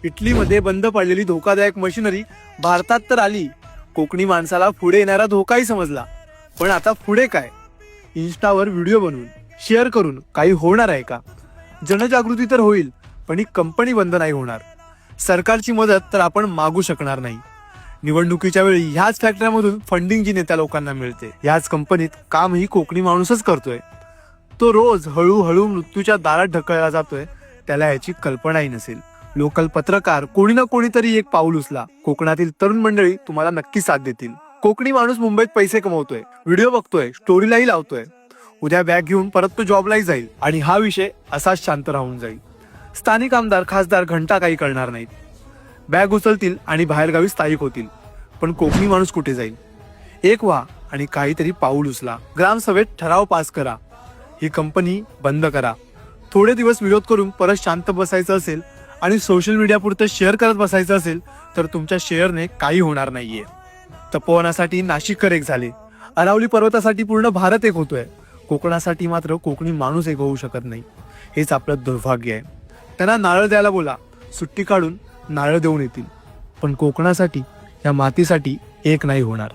इटलीमध्ये बंद पडलेली धोकादायक मशिनरी भारतात तर आली. कोकणी माणसाला पुढे येणारा धोकाही समजला. पण आता पुढे काय? इन्स्टावर व्हिडिओ बनवून शेअर करून काही होणार आहे का? जनजागृती तर होईल, पण ही कंपनी बंद नाही होणार. सरकारची मदत तर आपण मागू शकणार नाही. निवडणुकीच्या वेळी ह्याच फॅक्टरीमधून फंडिंग जी नेत्या लोकांना मिळते, ह्याच कंपनीत काम ही कोकणी माणूसच करतोय. तो रोज हळूहळू मृत्यूच्या दारात ढकलला जातोय, त्याला याची कल्पनाही नसेल. लोकल पत्रकार कोणी ना कोणीतरी एक पाऊल उचला. कोकणातील तरुण मंडळी तुम्हाला नक्की साथ देतील. कोकणी माणूस मुंबईत पैसे कमवतोय, व्हिडिओ बघतोय, स्टोरीलाही लावतोय. उद्या बॅग घेऊन परत तो जॉबलाही जाईल आणि हा विषय असाच शांत राहून जाईल. स्थानिक आमदार खासदार घंटा काही करणार नाहीत. बॅग उचलतील आणि बाहेरगावी स्थायिक होतील. पण कोकणी माणूस कुठे जाईल? एक व्हा आणि काहीतरी पाऊल उचला. ग्रामसभेत ठराव पास करा. ही कंपनी बंद करा. थोडे दिवस विरोध करून परत शांत बसायचं असेल आणि सोशल मीडिया पुरतं शेअर करत बसायचं असेल तर तुमच्या शेअरने काही होणार नाहीये. तपोवनासाठी नाशिककर एक झाले, अरावली पर्वतासाठी पूर्ण भारत एक होतोय. कोकणासाठी मात्र कोकणी माणूस एक होऊ शकत नाही. हेच आपलं दुर्भाग्य आहे. त्यांना नारळ द्यायला बोला, सुट्टी काढून नारळ देऊन येतील. पण कोकणासाठी, या मातीसाठी एक नाही होणार.